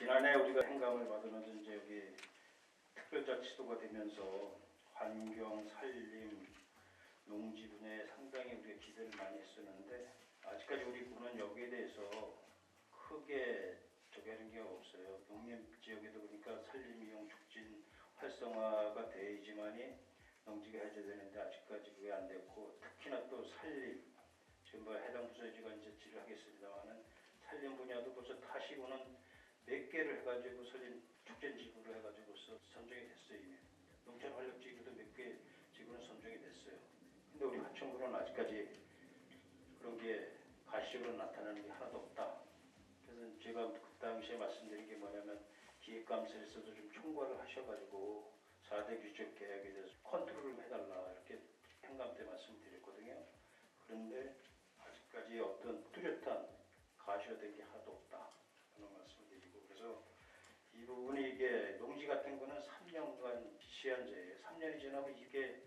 지난해 우리가 행감을 받으면서 이제 여기 특별자치도가 되면서 환경, 산림, 농지 분야에 상당히 우리가 기대를 많이 했었는데 아직까지 우리 군은 여기에 대해서 크게 하는 게 없어요. 농림 지역에도 그러니까 산림 이용 촉진 활성화가 돼야지만이 농지가 해제되는데 아직까지 그게 안 됐고, 특히나 또 산림, 지금 뭐 해당 부서지가 이제 질의를 하겠습니다만은 산림 분야도 벌써 타시고는 몇 개를 해가지고 산림 촉진 지구를 해가지고서 선정이 됐어요. 이미 농촌 활력 지구도 몇 개 지구는 선정이 됐어요. 근데 우리 하천군은 아직까지 그런 게 가시적으로 나타나는 게 하나도 없다. 그래서 제가 그 당시에 말씀드린 게 뭐냐면 기획감사에서도 좀 총괄을 하셔가지고 4대 규칙 계약에 대해서 컨트롤을 해달라 이렇게 행감 때 말씀드렸거든요. 그런데 아직까지 어떤 뚜렷한 가시화된 게 하나도 없다 그런 말씀을 드리고, 그래서 이 부분이 이게 농지 같은 거는 3년간 시한제예요. 3년이 지나면 이게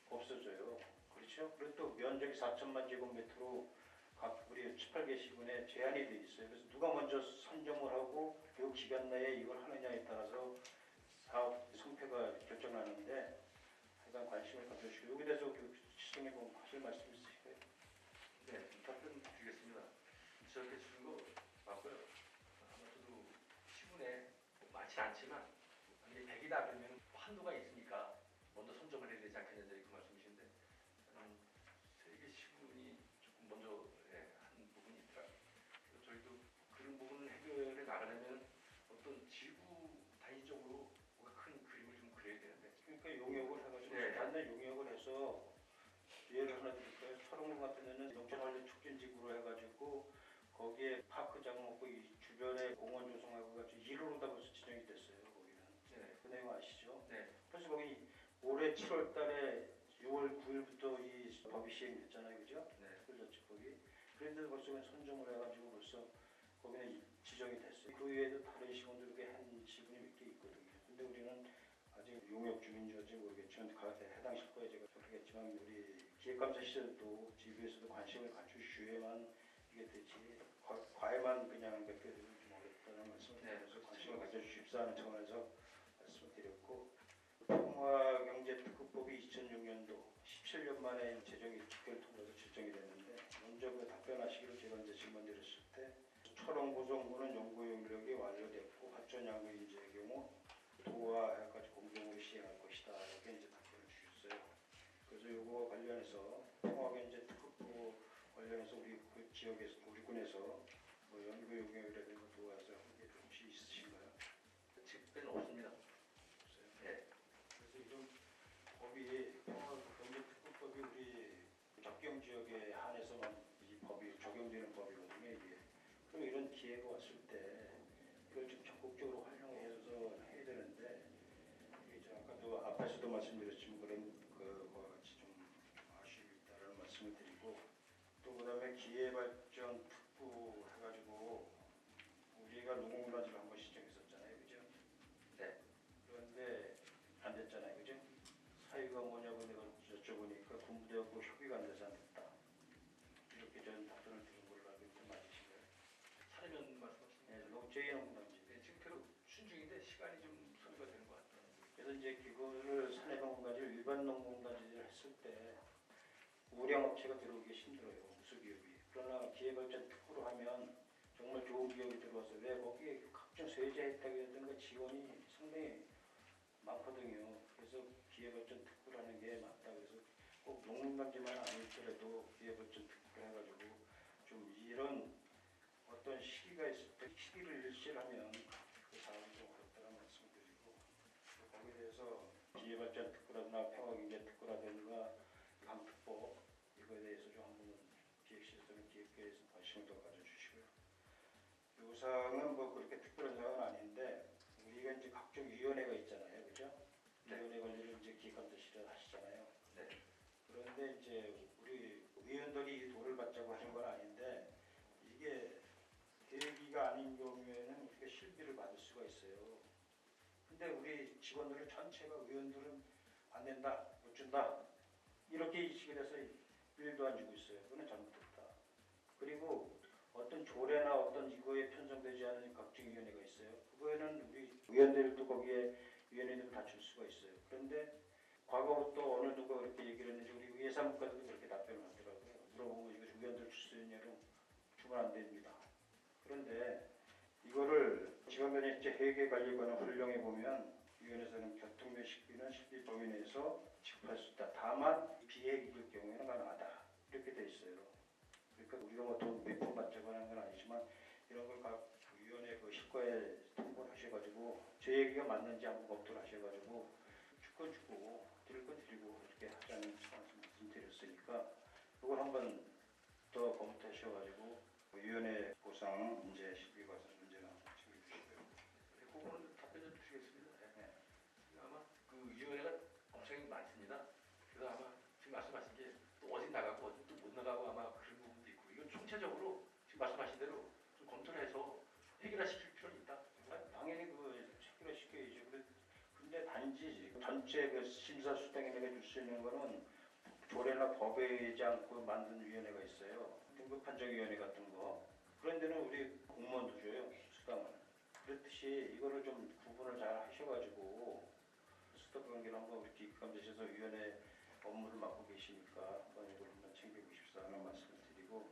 없어져요. 그렇죠? 그리고 또 면적이 4천만 제곱미터로 각 우리 18개 시군에 제한이 돼 있어요. 그래서 누가 먼저 선정을 하고 이 기간 내에 이걸 하느냐에 따라서 사업 성패가 결정나는데 하여간 관심을 가져주시고, 여기에 대해서 시청에 보면 하실 말씀 있으실까요? 네, 답변 드리겠습니다. 저렇게 주는 거 맞고요. 아마 저도 시군에 많지 않지만 이게 100이다 그러면 한도가 있으니까 먼저 선정을 해야 되지 않겠냐 그 말씀이신데, 세계 시군이 조금 먼저 한 부분이 있더라고요. 그래서 저희도 그런 부분을 해결해 나가려면 어떤 지구 단위적으로 뭔가 큰 그림을 좀 그려야 되는데, 그러니까 용역을 해가지고 네. 단순 용역을 해서 예를 하나 드릴까요? 철원군 같은 데는 농촌환경 촉진지구로 해가지고 거기에 파크장 먹고 이 주변에 공원 조성하고 가지고 1호로다 벌써 지정이 됐어요. 거기는. 네. 그 내용 아시죠? 네. 그래서 거기 올해 7월 달에 6월 9일부터 이 법이 시행됐잖아요. 그죠? 네. 특별자치법이. 그런데 벌써 선정을 해가지고 벌써 거기는 지정이 됐어요. 그 외에도 다른 시군도 그렇게 한 시군이 몇 개 있거든요. 근데 우리는 아직 용역 중인지 모르겠지만 해당 실과에 제가 모르겠지만 우리 기획감사 시절도 지부에서도 관심을 갖추셔야만 이게 되지 과외만 그냥 몇 개 들으면 좀 어렵다는 말씀을 드리면서 관심을 가져주십사 하는 차원에서 말씀을 드렸고, 통화경제특구법이 2006년도 17년 만에 제정이 직결 통과해서 제정이 됐는데, 먼저 그 답변하시기로 제가 이제 질문 드렸을 때 철원고정군은 연구 용역이 완료됐고 하천 양구 인재의 경우 도와까지 공동으로 시행할 것이다 이렇게 이제 답변을 주셨어요. 그래서 이거 관련해서 통화경제특구법 관련해서 우리 그 지역에서 우리 군에서 뭐 연구 용역이라든가 도와서 한 게 혹시 있으신가요? 직배는 없습니다. 없어요. 네. 그래서 이런 법이 통화경제특구법이 우리 적경 지역에 한해서만 이 법이 적용되는 법이거든요. 이게. 그럼 이런 기회가 왔을 때 이걸 좀 적극적으로 활용해서 해야 되는데, 이게 아까도 앞에서도 말씀드렸지만 그런 그와 같이 좀 아쉬움이 있다는 말씀을 드리고, 또 그다음에 기회발전 특구 해가지고 우리가 농업문화재를 한번 시정했었잖아요, 그죠? 네. 그런데 안 됐잖아요, 그죠? 사유가 뭐냐고 내가 여쭤보니까 군부대하고 협의가 안 돼서 안 됐다. 이렇게 저는 답변을 드린 걸로 알고 있는데 맞으신가요? 사례면 말씀하시는 네, 농지예농문화재. 네, 지금 계속 순중인데 시간이 좀 소요가 되는 것 같아요. 그래서 이제 그거를 산해농문화재를 일반 농문화재를 했을 때 우량업체가 들어오기 힘들어요, 우수기업이. 그러나 기회발전 특구로 하면 정말 좋은 기업이 들어와서 왜 거기에 각종 세제 혜택이라든가 지원이 상당히 많거든요. 그래서 기회발전 특구라는 게 맞다. 그래서 꼭 농문단지만 아니더라도 기회발전 특구를 해가지고 좀 이런 어떤 시기가 있을 때 시기를 일실하면 그 사람이 좀 어렵다는 말씀을 드리고, 거기에 대해서 기회발전 특구라든가 평화경제 특구라든가 감특법 이거에 대해서 좀 한번 기획실에서는 기획계에서 관심을 더 가져주시고요. 요상은 뭐 그렇게 특별한 사항은 아닌데 우리가 이제 각종 위원회가 있잖아요, 그죠? 네. 위원회 관리를 이제 기획감사실에서 하시잖아요. 네. 그런데 이제 우리 위원들이 돈을 받자고 하는 건 아닌데 이게 계기가 아닌 경우에는 우리가 실비를 받을 수가 있어요. 근데 우리 직원들 전체가 의원들은 안 된다, 못 준다 이렇게 인식을 해서 일도 안 주고 있어요. 그건 잘못됐다. 그리고 어떤 조례나 어떤 이거에 편성되지 않은 각종 위원회가 있어요. 그거에는 우리 의원들도 거기에 위원회도 다 줄 수가 있어요. 그런데 과거 또 어느 누가 그렇게 얘기를 했는지 우리 예산국가도 그렇게 답변을 하더라고요. 물어보면 이거 의원들 줄 수 있냐고 주면 안 됩니다. 그런데 이거를 지방변협제 회계관리관을 활용해 보면 위원회에서는 교통 및 식비는 실비 범위 내에서 지급할 수 있다. 다만 비회기일 경우에는 가능하다. 이렇게 돼 있어요. 그러니까 우리가 뭐 돈 몇 푼 받자고 하는 건 아니지만 이런 걸 각 위원회 그 실과에 통보를 하셔가지고 제 얘기가 맞는지 한번 검토를 하셔가지고 줄 건 주고 드릴 건 드리고 이렇게 하자는 말씀드렸으니까 그걸 한번 더 검토하셔가지고 위원회 보상 문제 실비 과세 문제는 챙겨주시고요. 그거는 답변 좀 주시겠습니다. 네. 아마 그 위원회가 엄청 많습니다. 그래서 아마 지금 말씀하신 게 또 어디 나가고 어디 또 못 나가고 아마 그런 부분도 있고 이건 총체적으로 지금 말씀하신 대로 좀 검토를 해서 해결시킬 필요는 있다. 당연히 그 체결시켜야죠. 근데 단지 전체 그 심사수당에게 줄 수 있는 거는 조례나 법에 의지 않고 만든 위원회가 있어요. 등급판정위원회 같은 거. 그런 데는 우리 공무원도 줘요. 수당을. 그렇듯이 이거를 좀 구분을 잘 하셔가지고 수당 관계를 한번 우리 기획감되셔서 위원회 업무를 맡고 계시니까 한번 이걸 한번 챙겨보십사 하는 말씀을 드리고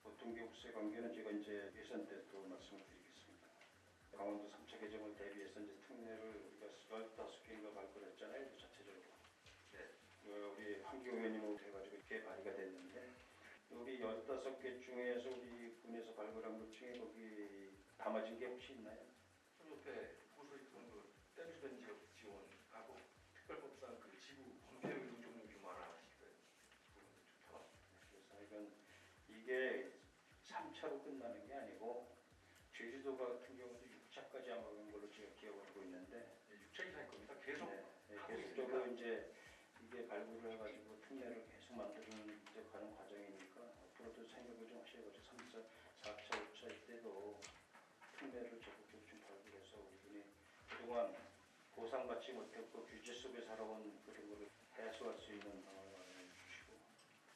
보통교부세 관계는 제가 이제 예산 때 또 말씀을 드리겠습니다. 강원도 3차 개정을 대비해서 이제 특례를 우리가 15개인가 발표했잖아요. 자체적으로. 네. 우리 한기호 의원님으로 해가지고 이렇게 발의가 됐는데 우리 15개 중에서 우리 군에서 발굴한 것 중에 거기 담아진 게 혹시 있나요? 좀 옆에 구소리 그 댐주변 지역 지원하고 특별법상 그 지구 은폐 운동 종류 규모 하나 하실 거예요. 그래서 이건 이게 3차로 끝나는 게 아니고 제주도가 같은 경우도 6차까지 아마 그런 걸로 제가 기억하고 있는데 6차 이상일 겁니다. 계속 계속적으로 이제 이게 발굴을 해가지고 특례를 계속 만드는 이제 가는 과정이니까 앞으로도 생각을 좀 하셔가지고 3차, 4차, 5차 때도 특례를 적극적으로 좀 발굴해서 우리들이 그동안 보상받지 못했고 규제 속에 살아온 그런 거를 해소할 수 있는 방안을 마련해 주시고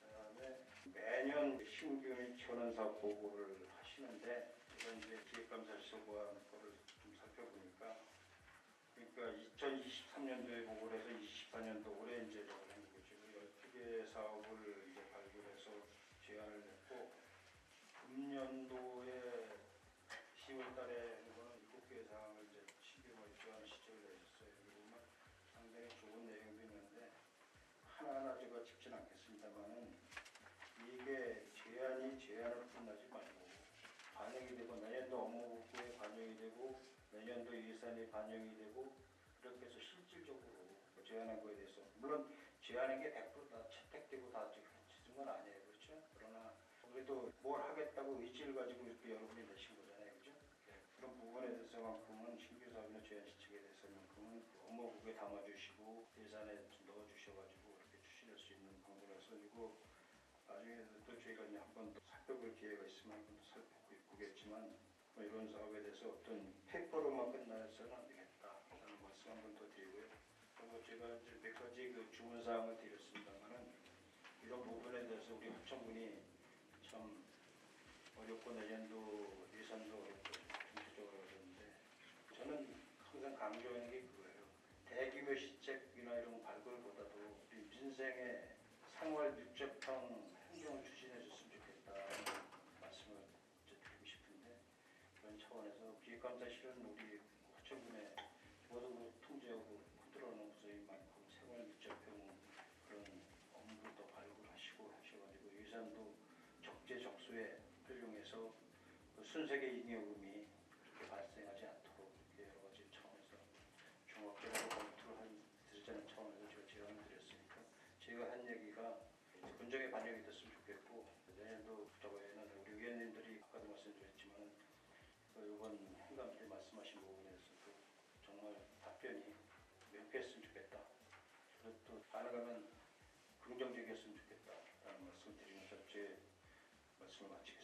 그다음에 매년 신규 및 현안 사업 보고를 하시는데 제가 이제 기획감사실과 거를 좀 살펴보니까 그러니까 2023년도에 보고를 해서 24년도 올해 이제 저걸 한 거죠. 12개 사업을 이제 발굴해서 제안을 냈고 금년도에 10월 달에 한 거는 7개 사항을 이제 12월 제안 시책을 내셨어요. 여기 보면 상당히 좋은 내용도 있는데 하나하나 제가 짚진 않겠습니다만은 이게 제안으로 끝나지 말고 반영이 되고 내년도 업무부에 반영이 되고 내년도 예산이 반영이 되고 이렇게 해서 실질적으로 제안한 거에 대해서 물론 제안한 게 100%다 채택되고 다 지은 건 아니에요. 그렇죠? 그러나 그래도 뭘 하겠다고 의지를 가지고 이렇게 여러분이 내신 거잖아요. 그죠? 그런 부분에 대해서만큼은 신규 사업이나 제안 시책에 대해서만큼은 업무국에 담아주시고 예산에 넣어주셔가지고 이렇게 추진할 수 있는 방법이라서 그리고 나중에 또 저희가 이제 한번 더 살펴볼 기회가 있으면 한번 더 살펴보겠지만 뭐 이런 사업에 대해서 어떤 페이퍼로만 끝나서는 안 되겠다라는 말씀 한번 더 드리고요. 그리고 제가 이제 몇 가지 그 주문 사항을 드렸습니다만은 이런 부분에 대해서 우리 합천군이 참 어렵고 내년도 예산도 어렵고 정치적으로 어려운데 저는 항상 강조하는 게 그거예요. 대규모 시책이나 이런 발굴보다도 우리 민생의 생활 밀접형 행정을 추진해 줬으면 좋겠다는 말씀을 드리고 싶은데 그런 차원에서 기획감사실은 우리 화천군의 모든 통제하고 컨트롤하는 부서인 만큼 생활 밀접형 그런 업무를 더 발굴하시고 하셔가지고 예산도 적재적소에 활용해서 그 순세계 잉여금이 그렇게 발생하지 않도록 이렇게 여러 가지 차원에서 종합적으로 검토를 드리자는 차원에서 제가 제안을 드렸으니까 제가 한 얘기가 군정에 반영이 됐으면 좋겠고 내년도 저번에는 우리 위원님들이 아까도 말씀드렸지만 이번 행감 때 말씀하신 부분에 대해서도 정말 답변이 명쾌했으면 좋겠다. 그리고 또 가능하면 긍정적이었으면 좋겠다라는 말씀을 드리면서 제 말씀을 마치겠습니다.